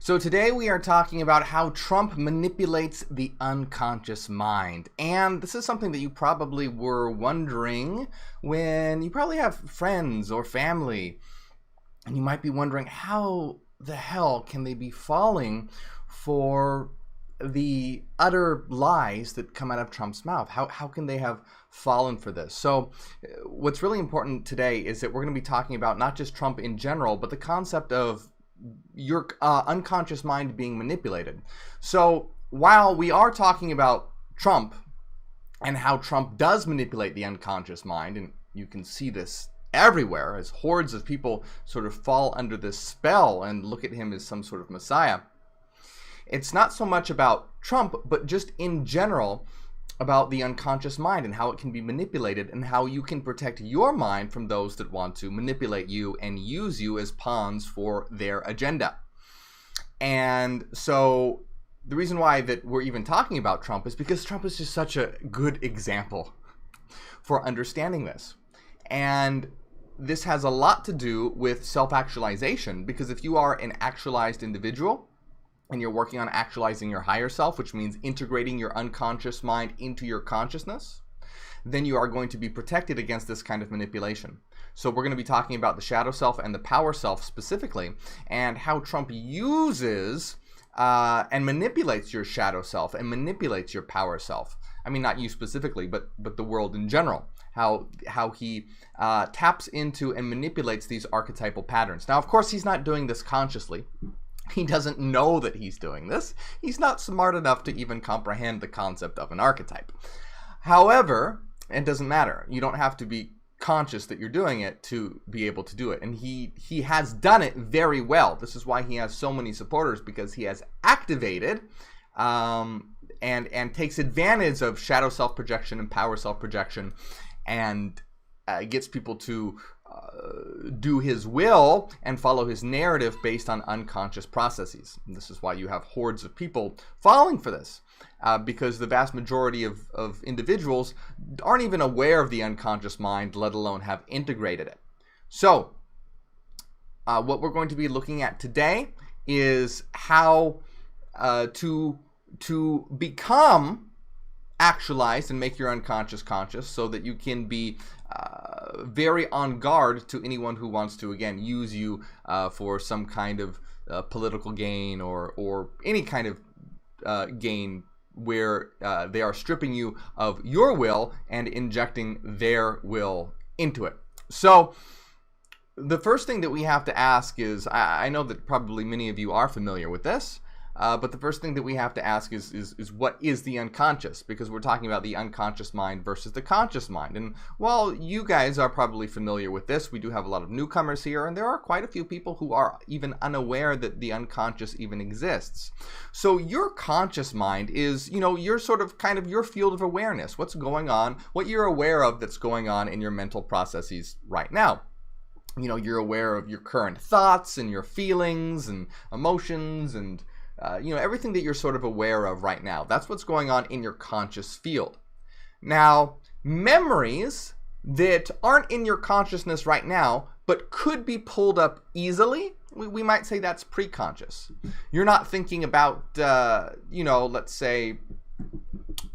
So today we are talking about how Trump manipulates the unconscious mind. And this is something that you probably were wondering when you probably have friends or family. And you might be wondering, how the hell can they be falling for the utter lies that come out of Trump's mouth? How can they have fallen for this? So what's really important today is that we're going to be talking about not just Trump in general, but the concept of your unconscious mind being manipulated. So while we are talking about Trump and how Trump does manipulate the unconscious mind, and you can see this everywhere as hordes of people sort of fall under this spell and look at him as some sort of messiah, it's not so much about Trump, but just in general about the unconscious mind and how it can be manipulated and how you can protect your mind from those that want to manipulate you and use you as pawns for their agenda. And so the reason why that we're even talking about Trump is because Trump is just such a good example for understanding this. And this has a lot to do with self-actualization, because if you are an actualized individual and you're working on actualizing your higher self, which means integrating your unconscious mind into your consciousness, then you are going to be protected against this kind of manipulation. So we're going to be talking about the shadow self and the power self specifically, and how Trump uses and manipulates your shadow self and manipulates your power self. I mean, not you specifically, but the world in general. How he taps into and manipulates these archetypal patterns. Now, of course, he's not doing this consciously. He doesn't know that he's doing this. He's not smart enough to even comprehend the concept of an archetype. However, it doesn't matter. You don't have to be conscious that you're doing it to be able to do it. And he has done it very well. This is why he has so many supporters, because he has activated and takes advantage of shadow self-projection and power self-projection, and gets people to do his will and follow his narrative based on unconscious processes. And this is why you have hordes of people falling for this, because the vast majority of individuals aren't even aware of the unconscious mind, let alone have integrated it. So what we're going to be looking at today is how to become actualized and make your unconscious conscious, so that you can be very on guard to anyone who wants to, again, use you for some kind of political gain or any kind of gain where they are stripping you of your will and injecting their will into it. So the first thing that we have to ask is, I know that probably many of you are familiar with this, but the first thing that we have to ask is what is the unconscious? Because we're talking about the unconscious mind versus the conscious mind. And while you guys are probably familiar with this, we do have a lot of newcomers here, and there are quite a few people who are even unaware that the unconscious even exists. So your conscious mind is, your sort of kind of your field of awareness, what's going on, what you're aware of that's going on in your mental processes right now. You're aware of your current thoughts and your feelings and emotions and everything that you're sort of aware of right now. That's what's going on in your conscious field. Now, memories that aren't in your consciousness right now, but could be pulled up easily, we might say that's preconscious. You're not thinking about, let's say,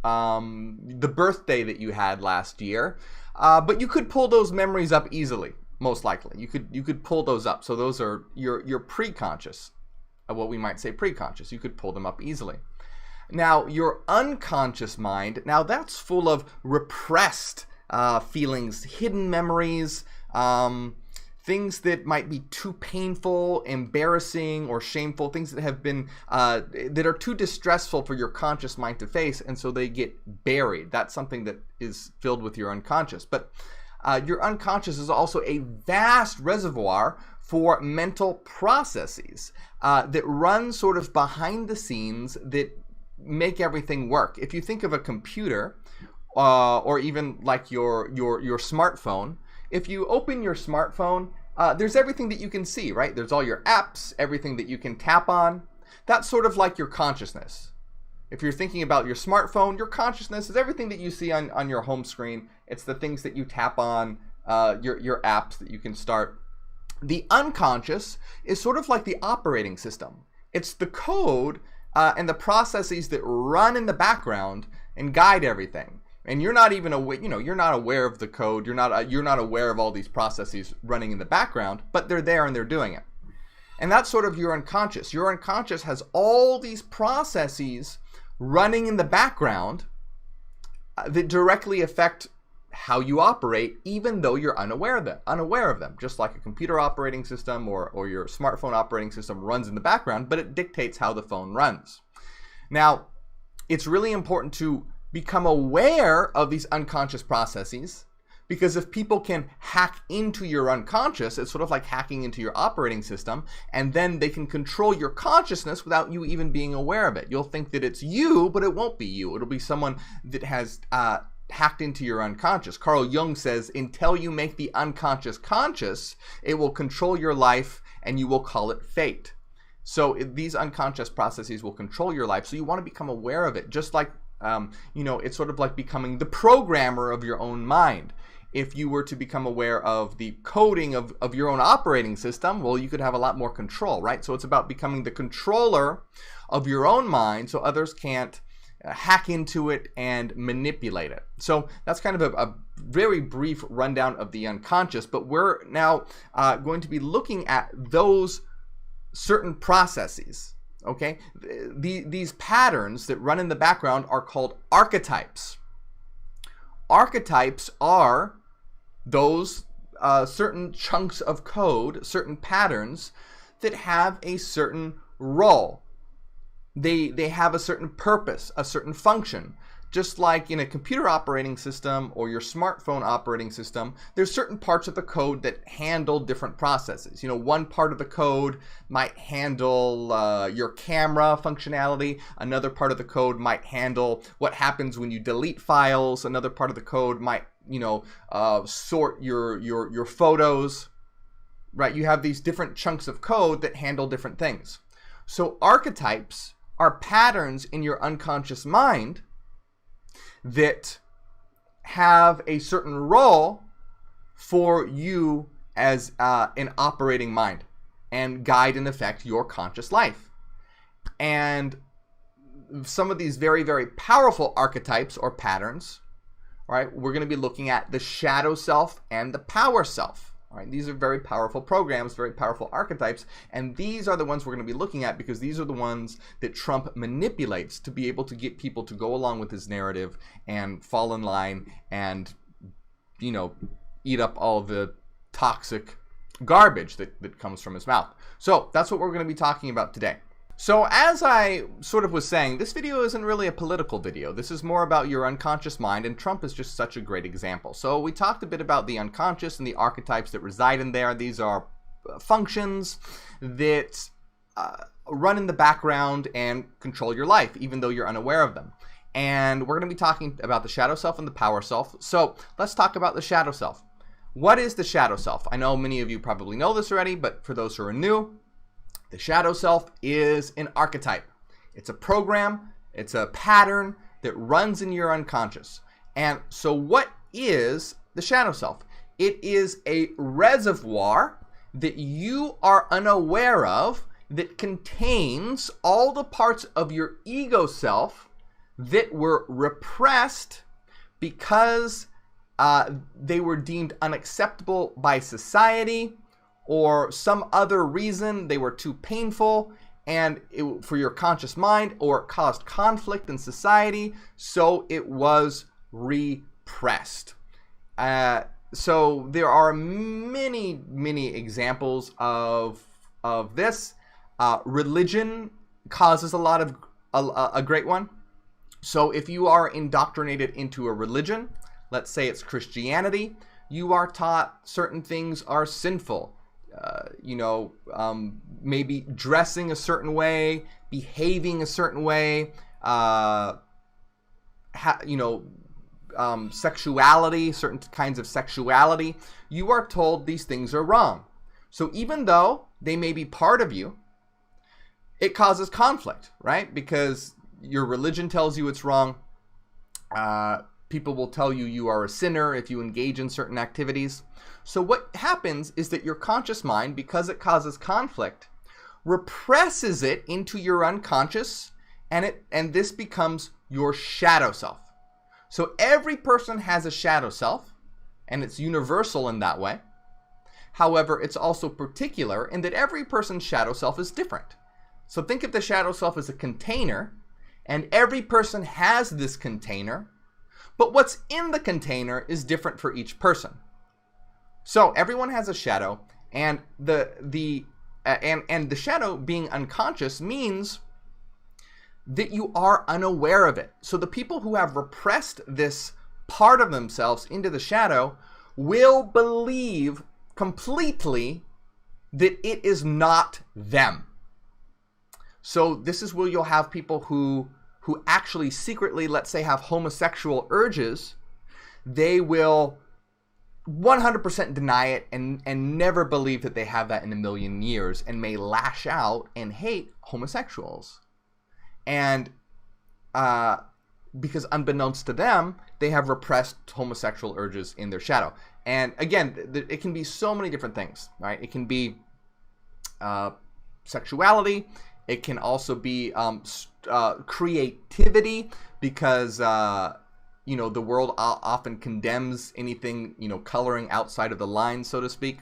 the birthday that you had last year, but you could pull those memories up easily, most likely. You could pull those up. So those are your preconscious. What we might say preconscious. You could pull them up easily. Now, your unconscious mind, now that's full of repressed feelings, hidden memories, things that might be too painful, embarrassing, or shameful, things that have been, that are too distressful for your conscious mind to face, and so they get buried. That's something that is filled with your unconscious. But your unconscious is also a vast reservoir for mental processes that run sort of behind the scenes that make everything work. If you think of a computer, or even like your smartphone, if you open your smartphone, there's everything that you can see, right? There's all your apps, everything that you can tap on. That's sort of like your consciousness. If you're thinking about your smartphone, your consciousness is everything that you see on your home screen. It's the things that you tap on, your apps that you can start. The unconscious is sort of like the operating system. It's the code and the processes that run in the background and guide everything. And you're not even aware, you're not aware of the code. You're not aware of all these processes running in the background, but they're there and they're doing it. And that's sort of your unconscious. Your unconscious has all these processes running in the background that directly affect how you operate, even though you're unaware of them. Just like a computer operating system or your smartphone operating system runs in the background, but it dictates how the phone runs. Now, it's really important to become aware of these unconscious processes, because if people can hack into your unconscious, it's sort of like hacking into your operating system, and then they can control your consciousness without you even being aware of it. You'll think that it's you, but it won't be you. It'll be someone that has hacked into your unconscious. Carl Jung says, until you make the unconscious conscious, it will control your life and you will call it fate. So these unconscious processes will control your life. So you want to become aware of it. Just like, it's sort of like becoming the programmer of your own mind. If you were to become aware of the coding of your own operating system, well, you could have a lot more control, right? So it's about becoming the controller of your own mind so others can't hack into it and manipulate it. So that's kind of a very brief rundown of the unconscious, but we're now going to be looking at those certain processes, okay? These patterns that run in the background are called archetypes. Archetypes are those certain chunks of code, certain patterns that have a certain role. They have a certain purpose, a certain function. Just like in a computer operating system or your smartphone operating system, there's certain parts of the code that handle different processes. One part of the code might handle your camera functionality. Another part of the code might handle what happens when you delete files. Another part of the code might, sort your photos, right? You have these different chunks of code that handle different things. So archetypes are patterns in your unconscious mind that have a certain role for you as an operating mind and guide and affect your conscious life. And some of these very, very powerful archetypes or patterns, right, we're going to be looking at the shadow self and the power self. All right, these are very powerful programs, very powerful archetypes, and these are the ones we're going to be looking at because these are the ones that Trump manipulates to be able to get people to go along with his narrative and fall in line and, eat up all the toxic garbage that comes from his mouth. So that's what we're going to be talking about today. So as I sort of was saying, this video isn't really a political video. This is more about your unconscious mind, and Trump is just such a great example. So we talked a bit about the unconscious and the archetypes that reside in there. These are functions that run in the background and control your life, even though you're unaware of them. And we're going to be talking about the shadow self and the power self. So let's talk about the shadow self. What is the shadow self? I know many of you probably know this already, but for those who are new, the shadow self is an archetype. It's a program, it's a pattern that runs in your unconscious. And so what is the shadow self? It is a reservoir that you are unaware of that contains all the parts of your ego self that were repressed because they were deemed unacceptable by society, or some other reason they were too painful and for your conscious mind, or it caused conflict in society, so it was repressed. So there are many examples of this. Religion causes a great one. So if you are indoctrinated into a religion, let's say it's Christianity, you are taught certain things are sinful. Maybe dressing a certain way, behaving a certain way, sexuality, certain kinds of sexuality. You are told these things are wrong. So even though they may be part of you, it causes conflict, right? Because your religion tells you it's wrong. People will tell you you are a sinner if you engage in certain activities. So what happens is that your conscious mind, because it causes conflict, represses it into your unconscious, and this becomes your shadow self. So every person has a shadow self, and it's universal in that way. However, it's also particular in that every person's shadow self is different. So think of the shadow self as a container, and every person has this container, but what's in the container is different for each person. So everyone has a shadow, and the shadow being unconscious means that you are unaware of it. So the people who have repressed this part of themselves into the shadow will believe completely that it is not them. So this is where you'll have people who actually secretly, let's say, have homosexual urges. They will 100% deny it and never believe that they have that in a million years, and may lash out and hate homosexuals. And because unbeknownst to them, they have repressed homosexual urges in their shadow. And again, it can be so many different things, right? It can be sexuality. It can also be creativity, because the world often condemns anything coloring outside of the line, so to speak.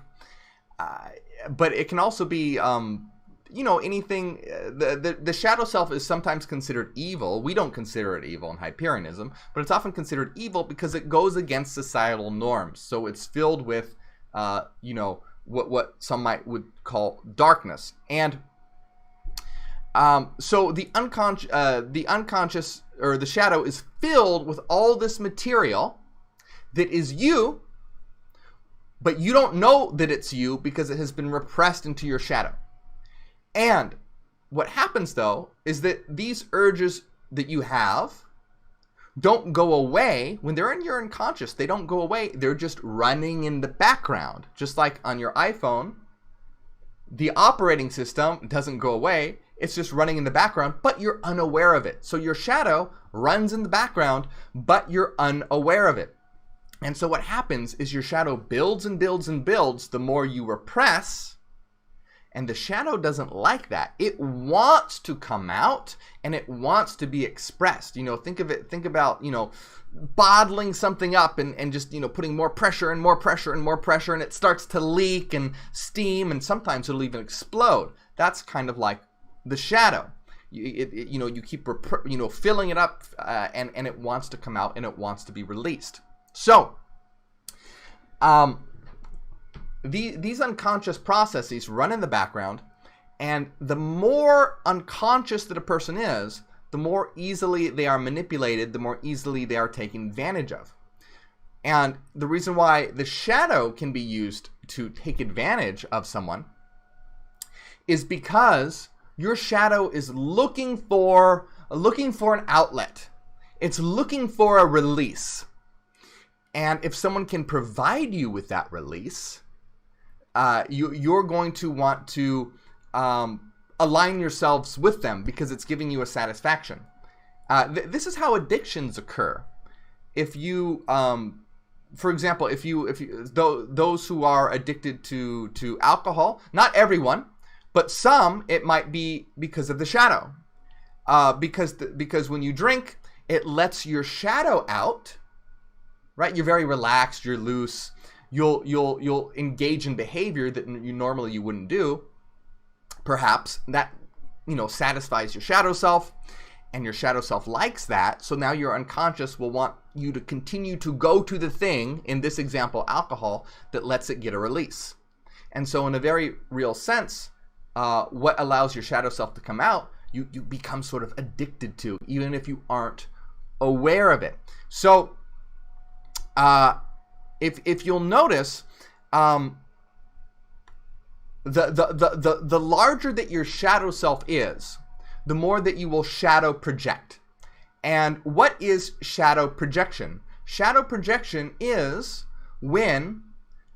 But it can also be anything. The shadow self is sometimes considered evil. We don't consider it evil in Hyperianism, but it's often considered evil because it goes against societal norms. So it's filled with what some would call darkness. And so the unconscious, or the shadow, is filled with all this material that is you, but you don't know that it's you because it has been repressed into your shadow. And what happens, though, is that these urges that you have don't go away when they're in your unconscious. They don't go away. They're just running in the background. Just like on your iPhone, the operating system doesn't go away. It's just running in the background, but you're unaware of it. So your shadow runs in the background, but you're unaware of it. And so what happens is your shadow builds and builds and builds the more you repress, and the shadow doesn't like that. It wants to come out, and it wants to be expressed. Think about bottling something up and just, putting more pressure and more pressure and more pressure, and it starts to leak and steam, and sometimes it'll even explode. That's kind of like the shadow. You keep filling it up, and it wants to come out, and it wants to be released. So these unconscious processes run in the background, and the more unconscious that a person is, the more easily they are manipulated, the more easily they are taken advantage of. And the reason why the shadow can be used to take advantage of someone is because your shadow is looking for an outlet. It's looking for a release. And if someone can provide you with that release, you're going to want to align yourselves with them because it's giving you a satisfaction. This is how addictions occur. If you, for example, those who are addicted to alcohol, not everyone, but some, it might be because of the shadow. Because when you drink, it lets your shadow out, right? You're very relaxed, you're loose. You'll engage in behavior that you wouldn't do. Perhaps that satisfies your shadow self, and your shadow self likes that. So now your unconscious will want you to continue to go to the thing, in this example, alcohol, that lets it get a release. And so in a very real sense, what allows your shadow self to come out, you become sort of addicted to, even if you aren't aware of it. So if you'll notice, the larger that your shadow self is, the more that you will shadow project. And what is shadow projection? Shadow projection is when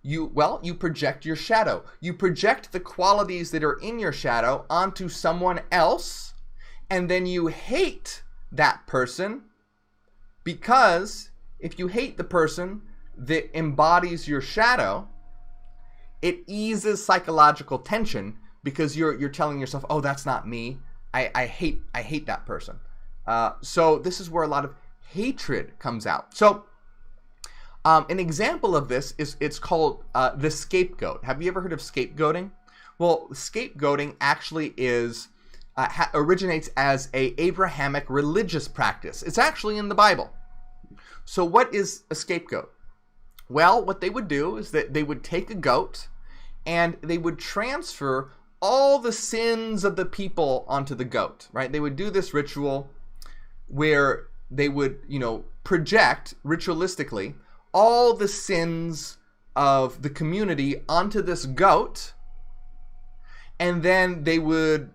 you project your shadow. You project the qualities that are in your shadow onto someone else, and then you hate that person, because if you hate the person that embodies your shadow, it eases psychological tension because you're telling yourself, oh, that's not me. I hate that person. So this is where a lot of hatred comes out. So an example of this is it's called the scapegoat. Have you ever heard of scapegoating? Well, scapegoating actually is originates as a Abrahamic religious practice. It's actually in the Bible. So what is a scapegoat? Well, what they would do is that they would take a goat and they would transfer all the sins of the people onto the goat, right? They would do this ritual where they would, project ritualistically all the sins of the community onto this goat, and then they would,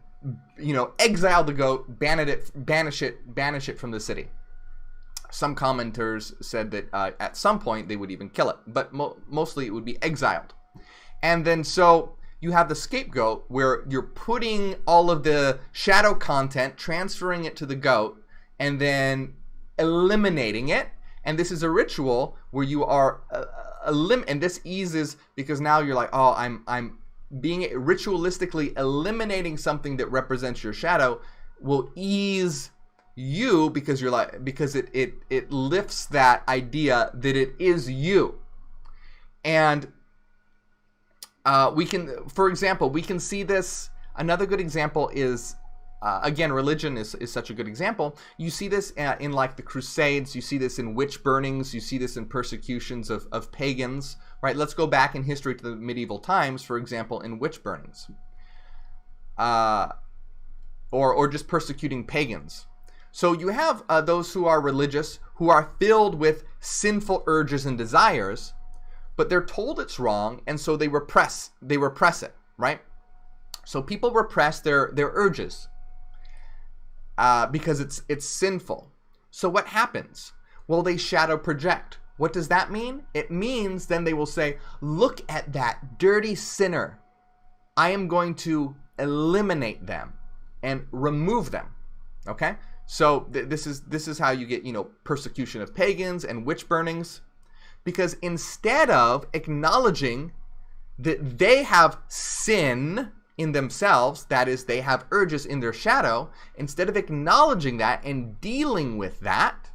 exile the goat, banish it from the city. Some commenters said that at some point they would even kill it, but mostly it would be exiled. And then so you have the scapegoat where you're putting all of the shadow content, transferring it to the goat, and then eliminating it. And this is a ritual where you are and this eases, because now you're like, oh, I'm being ritualistically eliminating something that represents your shadow will ease you, because it lifts that idea that it is you. And we can see this. Another good example is, again, religion is such a good example. You see this in like the Crusades. You see this in witch burnings. You see this in persecutions of pagans, right? Let's go back in history to the medieval times, for example, in witch burnings, or just persecuting pagans. So you have those who are religious, who are filled with sinful urges and desires, but they're told it's wrong, and so they repress it, right? So people repress their urges because it's sinful. So what happens? Well, they shadow project. What does that mean? It means then they will say, look at that dirty sinner. I am going to eliminate them and remove them. Okay? So this is how you get, persecution of pagans and witch burnings, because instead of acknowledging that they have sin in themselves, that is, they have urges in their shadow, instead of acknowledging that and dealing with that,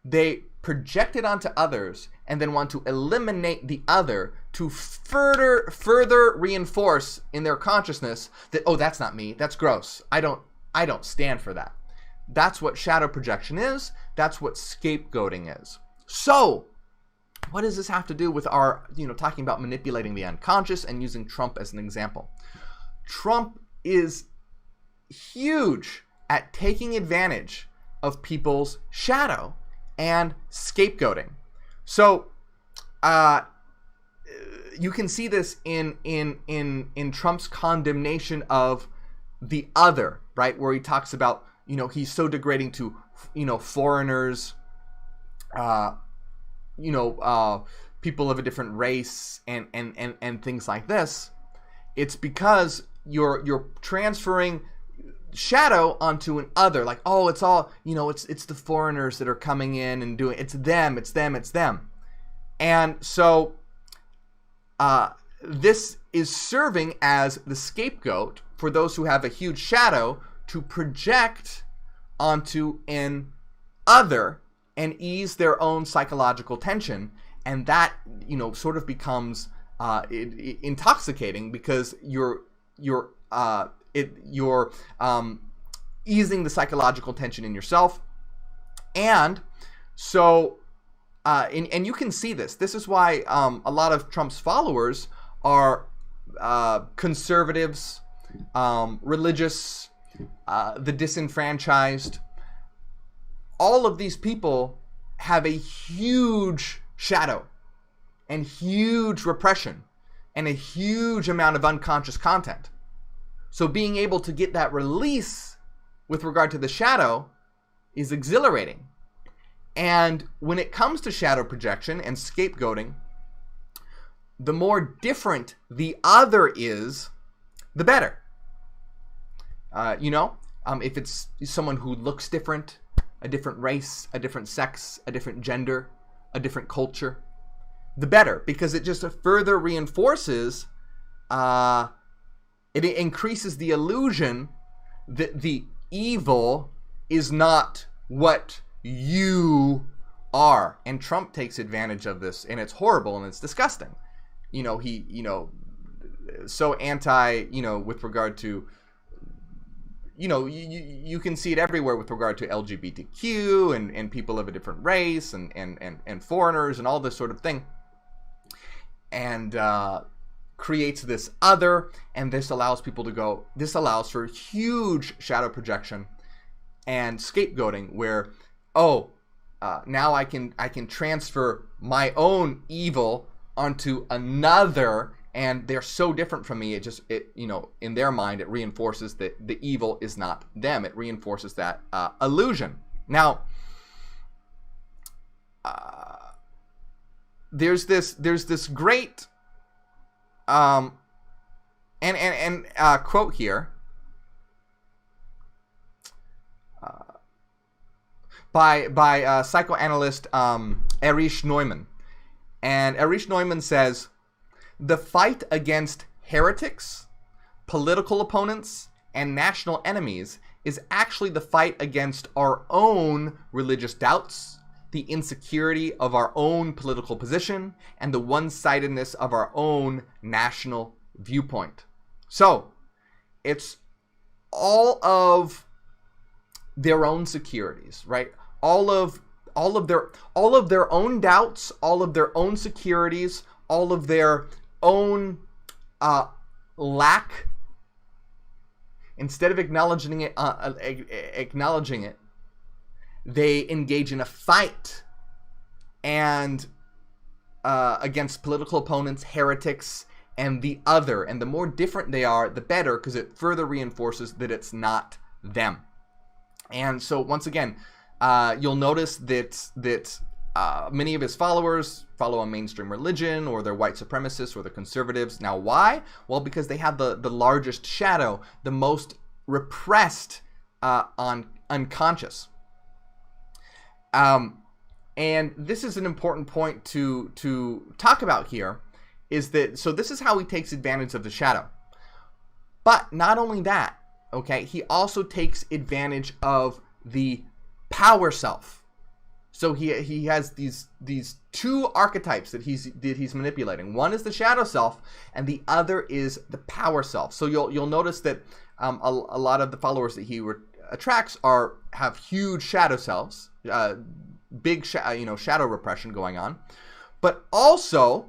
they project it onto others and then want to eliminate the other to further reinforce in their consciousness that, oh, that's not me, that's gross, I don't stand for that. That's what shadow projection is. That's what scapegoating is. So, what does this have to do with our, talking about manipulating the unconscious and using Trump as an example? Trump is huge at taking advantage of people's shadow and scapegoating. So, you can see this in Trump's condemnation of the other, right? Where he talks about, he's so degrading to, foreigners, people of a different race and things like this. It's because you're transferring shadow onto an other, like, oh, it's all, it's the foreigners that are coming in and doing, it's them. And so this is serving as the scapegoat for those who have a huge shadow to project onto an other and ease their own psychological tension. And that, sort of becomes intoxicating, because you're easing the psychological tension in yourself. And so, and you can see this. This is why a lot of Trump's followers are conservatives, religious, the disenfranchised. All of these people have a huge shadow and huge repression and a huge amount of unconscious content. So being able to get that release with regard to the shadow is exhilarating. And when it comes to shadow projection and scapegoating, the more different the other is, the better. If it's someone who looks different, a different race, a different sex, a different gender, a different culture, the better, because it just further reinforces It increases the illusion that the evil is not what you are. And Trump takes advantage of this, and it's horrible and it's disgusting. So anti, with regard to, you can see it everywhere with regard to LGBTQ and people of a different race and foreigners and all this sort of thing. And creates this other, and this allows people to go, this allows for huge shadow projection and scapegoating where, now I can transfer my own evil onto another, and they're so different from me. In their mind, it reinforces that the evil is not them. It reinforces that illusion. Now, there's this great quote here by psychoanalyst Erich Neumann. And Erich Neumann says, "The fight against heretics, political opponents, and national enemies is actually the fight against our own religious doubts, the insecurity of our own political position, and the one-sidedness of our own national viewpoint." So, it's all of their own securities, right? All of their own doubts, all of their own securities, all of their own lack. Instead of acknowledging it, they engage in a fight and against political opponents, heretics, and the other. And the more different they are, the better, because it further reinforces that it's not them. And so once again, you'll notice that many of his followers follow a mainstream religion, or they're white supremacists, or they're conservatives. Now, why? Well, because they have the largest shadow, the most repressed unconscious. And this is an important point to talk about here, is that, so this is how he takes advantage of the shadow. But not only that, okay, he also takes advantage of the power self. So he has these two archetypes that he's manipulating. One is the shadow self, and the other is the power self. So you'll notice that a lot of the followers that he attracts have huge shadow selves, big shadow repression going on, but also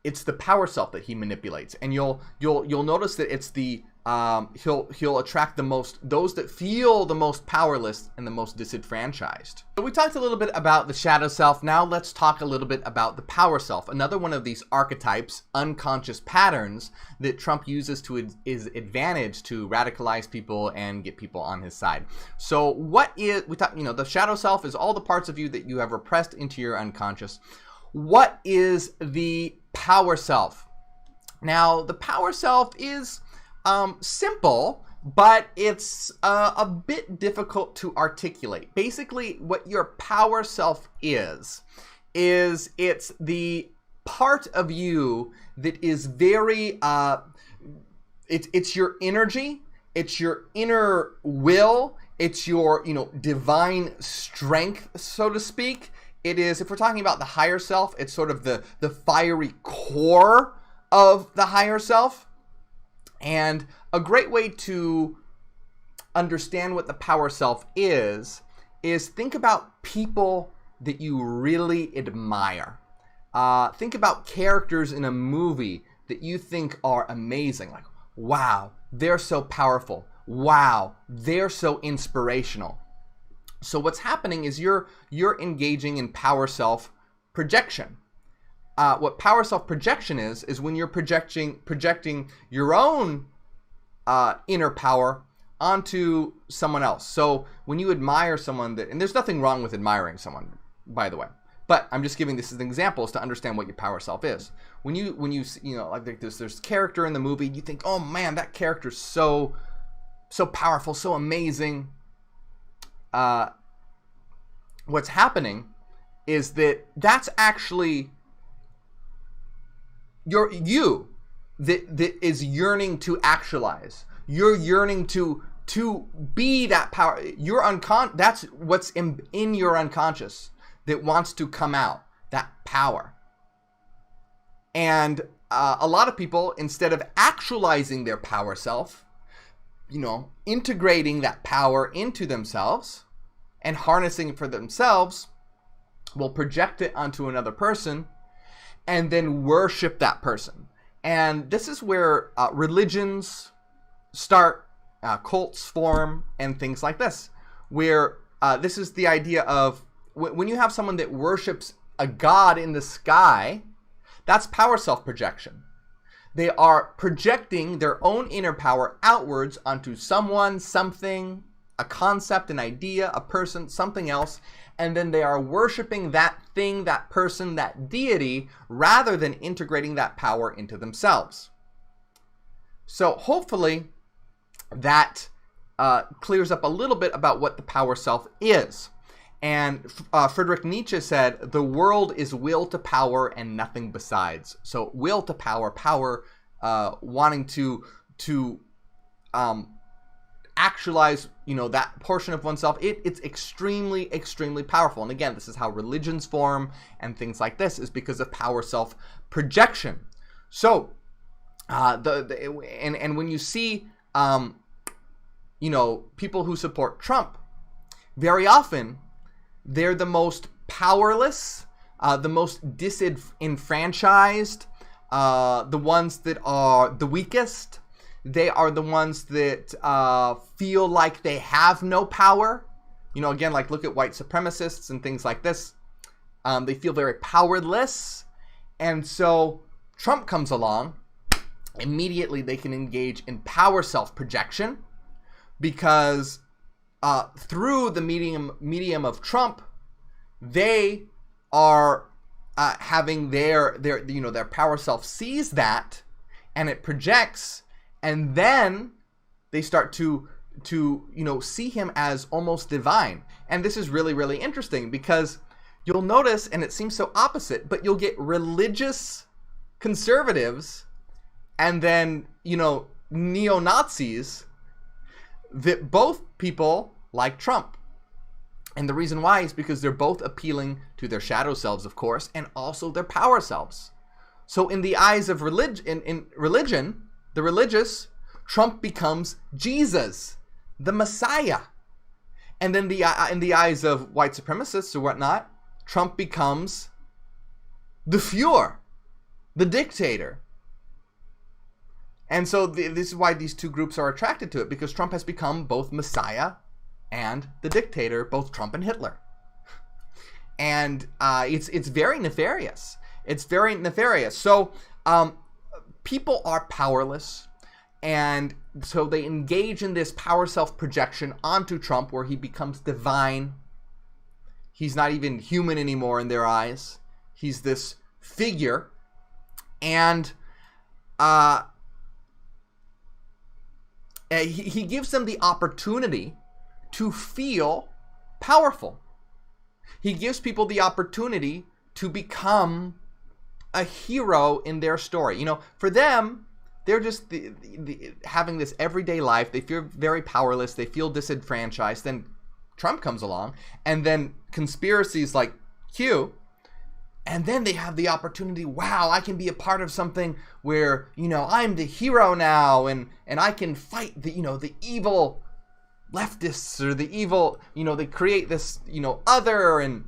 it's the power self that he manipulates. And you'll notice that it's the he'll attract those that feel the most powerless and the most disenfranchised. So we talked a little bit about the shadow self. Now let's talk a little bit about the power self. Another one of these archetypes, unconscious patterns that Trump uses to his advantage to radicalize people and get people on his side. So the shadow self is all the parts of you that you have repressed into your unconscious. What is the power self? Now, the power self is simple, but it's a bit difficult to articulate. Basically, what your power self is it's the part of you that is very, it's your energy, it's your inner will, it's your, divine strength, so to speak. It is, if we're talking about the higher self, it's sort of the fiery core of the higher self. And a great way to understand what the power self is think about people that you really admire. Think about characters in a movie that you think are amazing. Like, wow, they're so powerful. Wow, they're so inspirational. So what's happening is you're engaging in power self projection. What power self projection is when you're projecting your own inner power onto someone else. So when you admire someone and there's nothing wrong with admiring someone, by the way, but I'm just giving this as examples to understand what your power self is. When you like there's character in the movie, you think, oh man, that character's so powerful, so amazing. What's happening is that's actually you. that is yearning to actualize. You're yearning to be that power. That's what's in your unconscious that wants to come out, that power. And a lot of people, instead of actualizing their power self, integrating that power into themselves and harnessing it for themselves, will project it onto another person and then worship that person. And this is where religions start, cults form, and things like this, where this is the idea of when you have someone that worships a god in the sky, that's power self-projection. They are projecting their own inner power outwards onto someone, something, a concept, an idea, a person, something else, and then they are worshiping that thing, that person, that deity, rather than integrating that power into themselves. So hopefully that clears up a little bit about what the power self is. And Friedrich Nietzsche said, the world is will to power and nothing besides. So will to power, wanting to actualize, that portion of oneself. It's extremely, extremely powerful. And again, this is how religions form and things like this, is because of power self projection. So, and when you see, people who support Trump, very often they're the most powerless, the most disenfranchised, the ones that are the weakest. They are the ones that feel like they have no power. Again, like look at white supremacists and things like this. They feel very powerless. And so Trump comes along. Immediately they can engage in power self-projection, because through the medium of Trump, they are having their power self sees that, and it projects, and then they start to see him as almost divine. And this is really, really interesting, because you'll notice, and it seems so opposite, but you'll get religious conservatives and then neo-Nazis that both people like Trump. And the reason why is because they're both appealing to their shadow selves, of course, and also their power selves. So in the eyes of religion, the religious, Trump becomes Jesus, the Messiah. And then in the eyes of white supremacists or whatnot, Trump becomes the Fuhrer, the dictator. And so this is why these two groups are attracted to it, because Trump has become both Messiah and the dictator, both Trump and Hitler. And it's very nefarious. It's very nefarious. So people are powerless, and so they engage in this power self-projection onto Trump, where he becomes divine. He's not even human anymore in their eyes. He's this figure. And he gives them the opportunity to feel powerful. He gives people the opportunity to become a hero in their story. For them, they're just having this everyday life. They feel very powerless. They feel disenfranchised. Then Trump comes along, and then conspiracies like Q, and then they have the opportunity, wow, I can be a part of something where, I'm the hero now, and I can fight the evil leftists, or the evil, they create this, other. And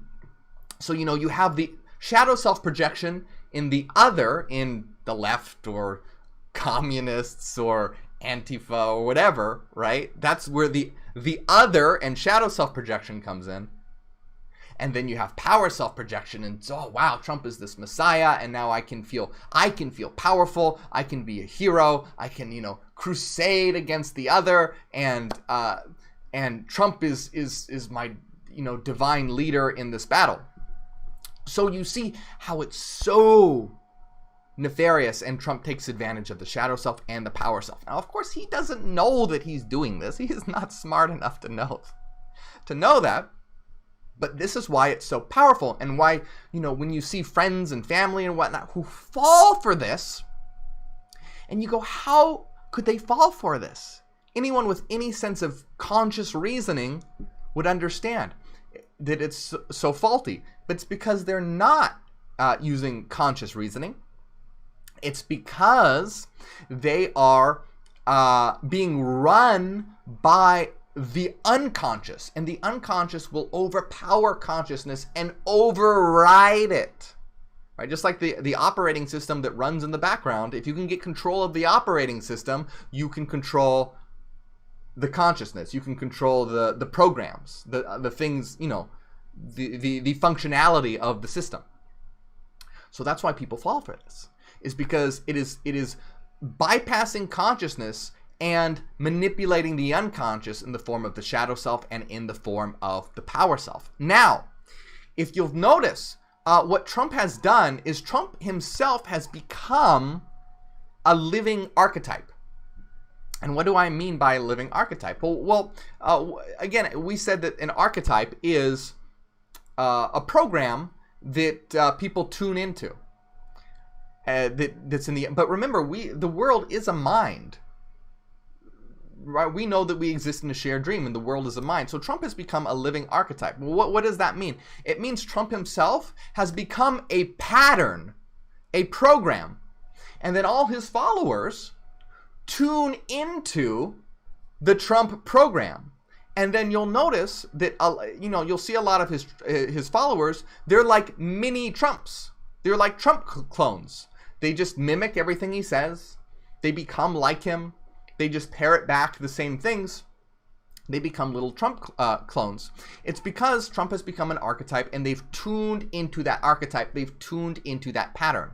so, you have the shadow self-projection in the other, in the left, or communists, or Antifa, or whatever, right? That's where the other and shadow self-projection comes in. And then you have power self-projection, and wow, Trump is this Messiah, and now I can feel powerful. I can be a hero. I can, crusade against the other, and Trump is my, divine leader in this battle. So you see how it's so nefarious, and Trump takes advantage of the shadow self and the power self. Now, of course, he doesn't know that he's doing this. He is not smart enough to know that. But this is why it's so powerful, and why, when you see friends and family and whatnot who fall for this, And you go, how could they fall for this? Anyone with any sense of conscious reasoning would understand that it's so faulty. But it's because they're not using conscious reasoning. It's because they are being run by the unconscious, and the unconscious will overpower consciousness and override it. Right? Just like the operating system that runs in the background, if you can get control of the operating system, you can control the consciousness, you can control the programs, the things, you know, the functionality of the system. So that's why people fall for this, is because it is bypassing consciousness and manipulating the unconscious in the form of the shadow self and in the form of the power self. Now, if you'll notice, what Trump has done is Trump himself has become a living archetype. And what do I mean by a living archetype? Well, again, we said that an archetype is a program that people tune into. That's in the. But remember, the world is a mind. Right? We know that we exist in a shared dream, and the world is a mind. So Trump has become a living archetype. Well, what does that mean? It means Trump himself has become a pattern, a program, and then all his followers tune into the Trump program. And then you'll notice that you'll see a lot of his followers. They're like mini Trumps. They're like Trump clones. They just mimic everything he says. They become like him. They just parrot back the same things. They become little Trump clones. It's because Trump has become an archetype, and they've tuned into that archetype. They've tuned into that pattern.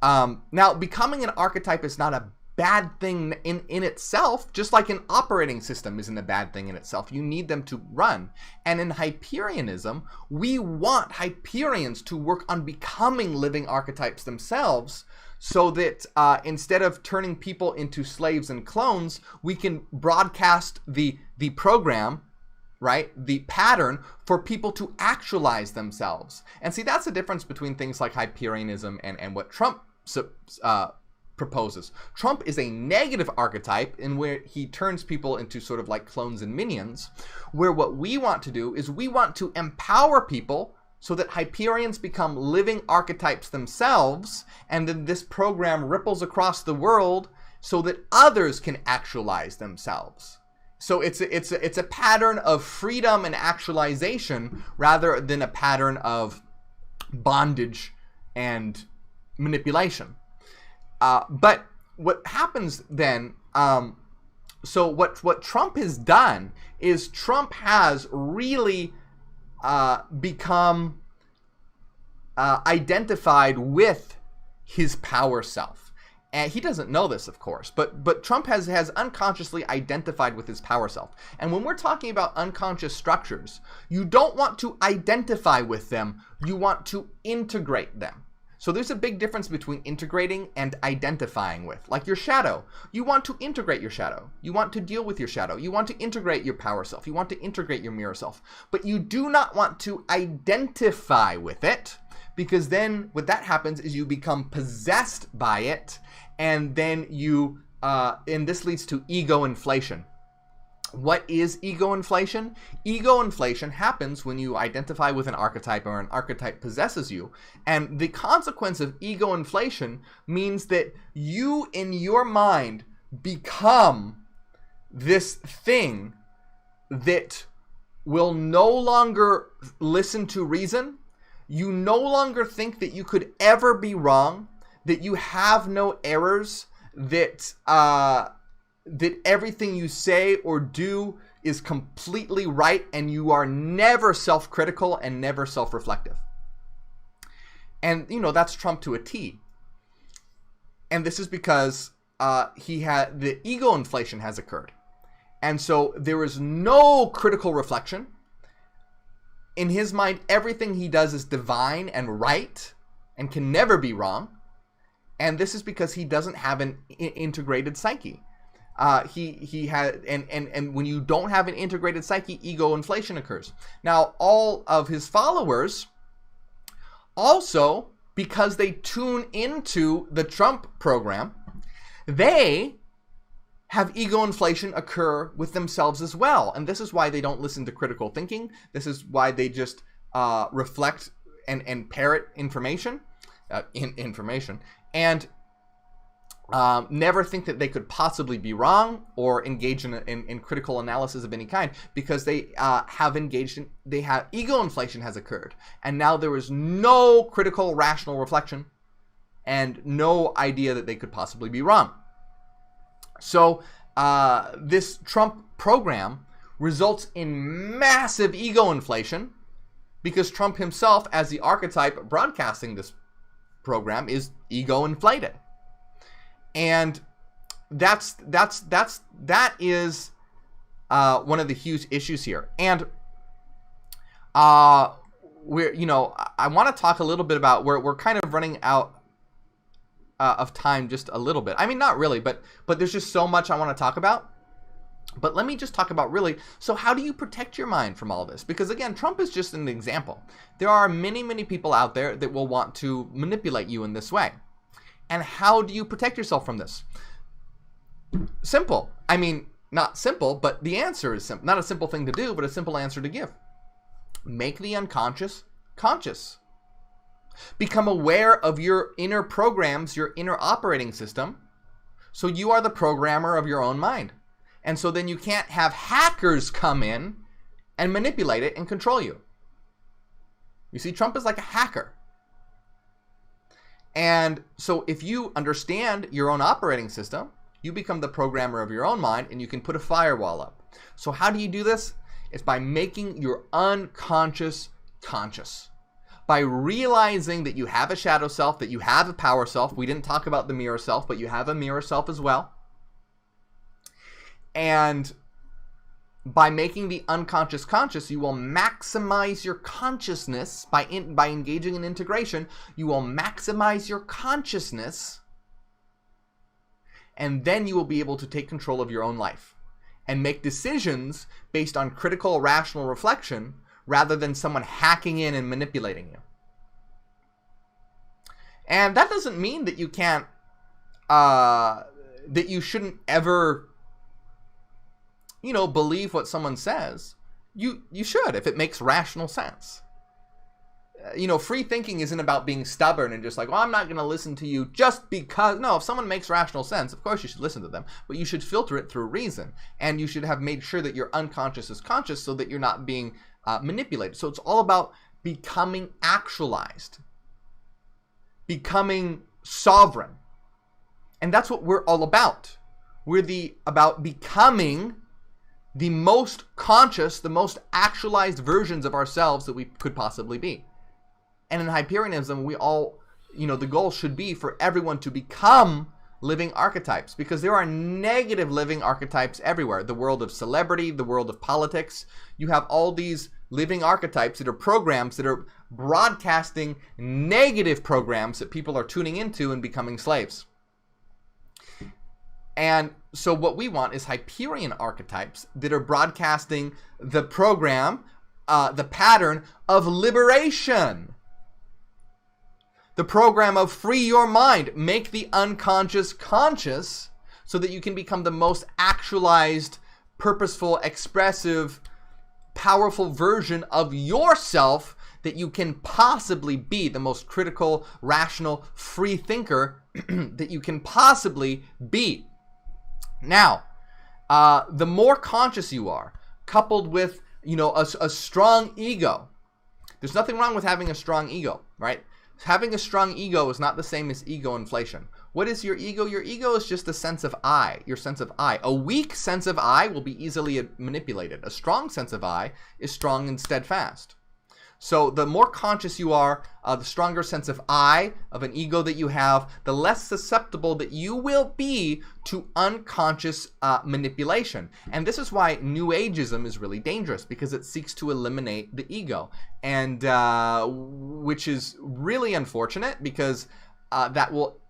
Now, becoming an archetype is not a bad thing in itself, just like an operating system isn't a bad thing in itself. You need them to run. And in Hyperionism, we want Hyperions to work on becoming living archetypes themselves, so that instead of turning people into slaves and clones, we can broadcast the program, right, the pattern, for people to actualize themselves. And see, that's the difference between things like Hyperionism and what Trump proposes. Trump is a negative archetype in where he turns people into sort of like clones and minions, where what we want to do is we want to empower people so that Hyperions become living archetypes themselves, and then this program ripples across the world so that others can actualize themselves. So it's a pattern of freedom and actualization rather than a pattern of bondage and manipulation. But what happens then, so what Trump has done is Trump has really become identified with his power self. And he doesn't know this, of course, but Trump has unconsciously identified with his power self. And when we're talking about unconscious structures, you don't want to identify with them, you want to integrate them. So there's a big difference between integrating and identifying with. Like your shadow. You want to integrate your shadow. You want to deal with your shadow. You want to integrate your power self. You want to integrate your mirror self. But you do not want to identify with it, because then what that happens is you become possessed by it, and then you, and this leads to ego inflation. What is ego inflation? Ego inflation happens when you identify with an archetype or an archetype possesses you. And the consequence of ego inflation means that you in your mind become this thing that will no longer listen to reason. You no longer think that you could ever be wrong, that you have no errors, that everything you say or do is completely right, and you are never self-critical and never self-reflective. And, that's Trump to a T. And this is because the ego inflation has occurred. And so there is no critical reflection. In his mind, everything he does is divine and right and can never be wrong. And this is because he doesn't have an integrated psyche. He had, and when you don't have an integrated psyche, ego inflation occurs. Now, all of his followers also, because they tune into the Trump program, they have ego inflation occur with themselves as well. And this is why they don't listen to critical thinking. This is why they just reflect and parrot information, and never think that they could possibly be wrong or engage in critical analysis of any kind, because they have ego inflation has occurred, and now there is no critical rational reflection and no idea that they could possibly be wrong. So this Trump program results in massive ego inflation, because Trump himself, as the archetype broadcasting this program, is ego inflated. And that is one of the huge issues here. And I want to talk a little bit about, we're kind of running out of time just a little bit. I mean, not really, but there's just so much I want to talk about. But let me just talk about really, so how do you protect your mind from all this? Because again, Trump is just an example. There are many, many people out there that will want to manipulate you in this way. And how do you protect yourself from this? Simple. I mean, not simple, but the answer is simple. Not a simple thing to do, but a simple answer to give. Make the unconscious conscious. Become aware of your inner programs, your inner operating system, so you are the programmer of your own mind. And so then you can't have hackers come in and manipulate it and control you. You see, Trump is like a hacker. And so if you understand your own operating system, you become the programmer of your own mind, and you can put a firewall up. So how do you do this? It's by making your unconscious conscious. By realizing that you have a shadow self, that you have a power self. We didn't talk about the mirror self, but you have a mirror self as well. And by making the unconscious conscious, you will maximize your consciousness. By engaging in integration, you will maximize your consciousness, and then you will be able to take control of your own life and make decisions based on critical, rational reflection, rather than someone hacking in and manipulating you. And that doesn't mean that you can't, that you shouldn't ever, believe what someone says. You should, if it makes rational sense. Free thinking isn't about being stubborn and just like, well, I'm not going to listen to you just because. No, if someone makes rational sense, of course you should listen to them, but you should filter it through reason, and you should have made sure that your unconscious is conscious, so that you're not being manipulated. So it's all about becoming actualized, becoming sovereign, and that's what we're all about. We're about becoming the most conscious, the most actualized versions of ourselves that we could possibly be. And in Hyperionism, we all, the goal should be for everyone to become living archetypes, because there are negative living archetypes everywhere. The world of celebrity, the world of politics. You have all these living archetypes that are programs that are broadcasting negative programs that people are tuning into and becoming slaves. And so what we want is Hyperion archetypes that are broadcasting the program, the pattern of liberation. The program of free your mind, make the unconscious conscious, so that you can become the most actualized, purposeful, expressive, powerful version of yourself that you can possibly be, the most critical, rational, free thinker that you can possibly be. Now, the more conscious you are, coupled with, a strong ego. There's nothing wrong with having a strong ego, right? Having a strong ego is not the same as ego inflation. What is your ego? Your ego is just a sense of I, your sense of I. A weak sense of I will be easily manipulated. A strong sense of I is strong and steadfast. So the more conscious you are, the stronger sense of I, of an ego that you have, the less susceptible that you will be to unconscious manipulation. And this is why New Ageism is really dangerous, because it seeks to eliminate the ego, and which is really unfortunate, because that will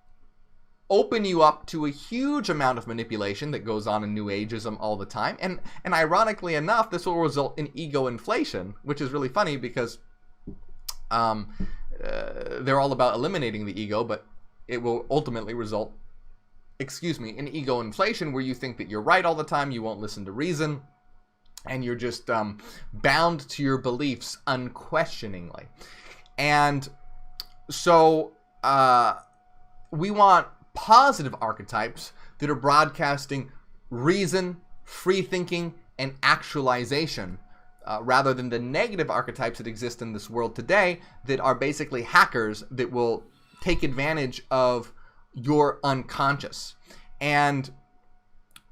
open you up to a huge amount of manipulation that goes on in New Ageism all the time. And ironically enough, this will result in ego inflation, which is really funny, because they're all about eliminating the ego, but it will ultimately result excuse me, an ego inflation where you think that you're right all the time, you won't listen to reason, and you're just bound to your beliefs unquestioningly. And so we want positive archetypes that are broadcasting reason, free thinking, and actualization, rather than the negative archetypes that exist in this world today that are basically hackers that will take advantage of your unconscious. And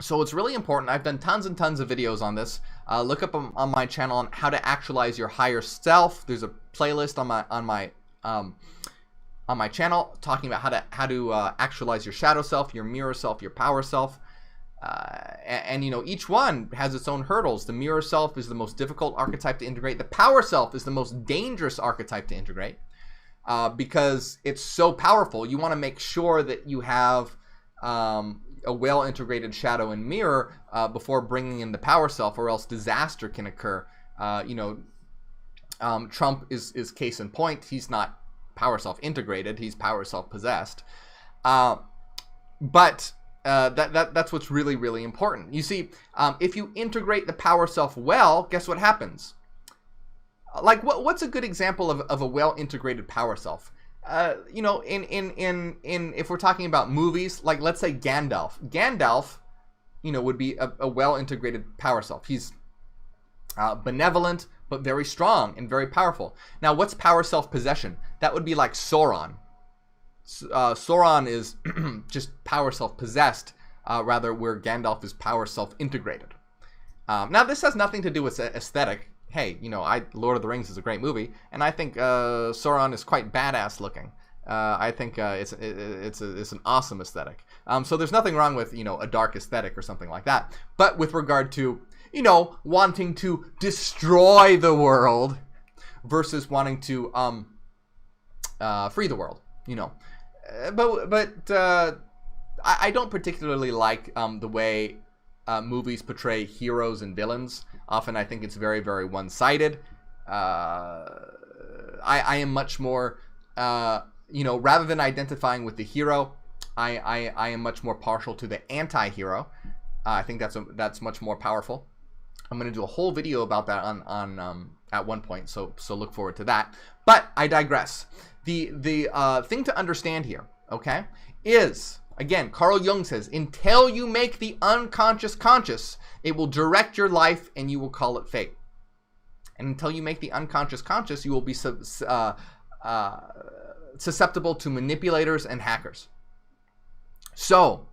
so it's really important. I've done tons and tons of videos on this. Look up on my channel on how to actualize your higher self. There's a playlist on my channel talking about how to actualize your shadow self, your mirror self, your power self. And you know, each one has its own hurdles. The mirror self is the most difficult archetype to integrate. The power self is the most dangerous archetype to integrate because it's so powerful. You want to make sure that you have a well-integrated shadow and mirror before bringing in the power self, or else disaster can occur. You know, Trump is case in point. He's not power self integrated. He's power self possessed. But that's what's really, really important. You see, if you integrate the power self well, guess what happens? Like, what's a good example of a well-integrated power self? You know, in if we're talking about movies, like let's say Gandalf. Gandalf, you know, would be a well-integrated power self. He's benevolent, but very strong and very powerful. Now, what's power self possession? That would be like Sauron. Sauron is just power self-possessed, rather where Gandalf is power self-integrated. Now, this has nothing to do with aesthetic. Hey, you know, Lord of the Rings is a great movie, and I think Sauron is quite badass looking. I think it's an awesome aesthetic. So there's nothing wrong with, you know, a dark aesthetic or something like that. But with regard to, you know, wanting to destroy the world versus wanting to free the world, you know. But I don't particularly like the way movies portray heroes and villains. Often I think it's very, very one-sided. I am much more, you know, rather than identifying with the hero, I am much more partial to the anti-hero. I think that's much more powerful. I'm going to do a whole video about that on at one point, so look forward to that. But I digress. The thing to understand here, okay, is, again, Carl Jung says, until you make the unconscious conscious, it will direct your life and you will call it fate. And until you make the unconscious conscious, you will be susceptible to manipulators and hackers. So,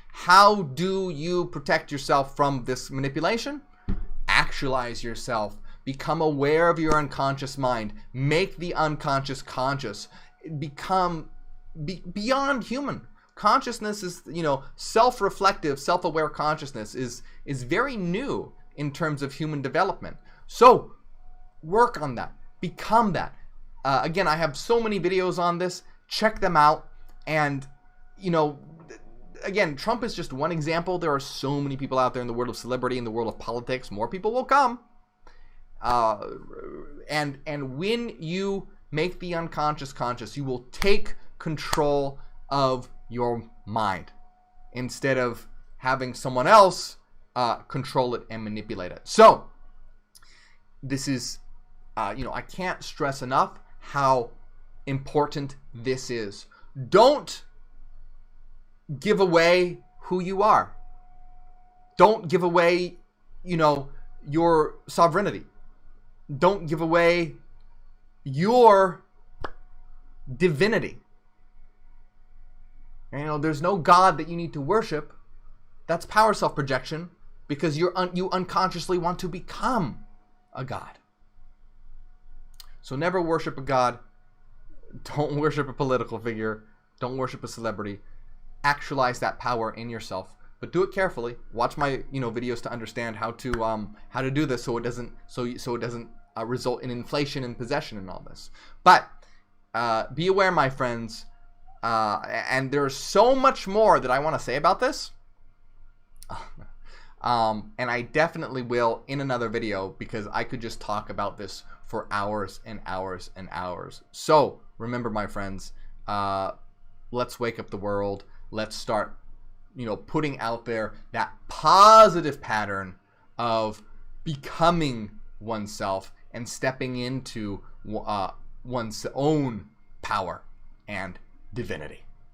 how do you protect yourself from this manipulation? Actualize yourself. Become aware of your unconscious mind. Make the unconscious conscious. Become beyond human. Consciousness is, you know, self-reflective, self-aware consciousness is very new in terms of human development. So, work on that. Become that. Again, I have so many videos on this. Check them out. And, you know, again, Trump is just one example. There are so many people out there in the world of celebrity, in the world of politics. More people will come. And when you make the unconscious conscious, you will take control of your mind instead of having someone else control it and manipulate it. So this is, you know, I can't stress enough how important this is. Don't give away who you are. Don't give away, you know, your sovereignty. Don't give away your divinity. You know, there's no God that you need to worship. That's power self-projection, because you unconsciously want to become a God. So never worship a God. Don't worship a political figure. Don't worship a celebrity. Actualize that power in yourself, but do it carefully. Watch my, you know, videos to understand how to do this, so it doesn't result in inflation and possession and all this. But be aware, my friends, and there's so much more that I want to say about this. And I definitely will in another video, because I could just talk about this for hours and hours and hours. So remember, my friends, let's wake up the world. Let's start putting out there that positive pattern of becoming oneself and stepping into one's own power and divinity.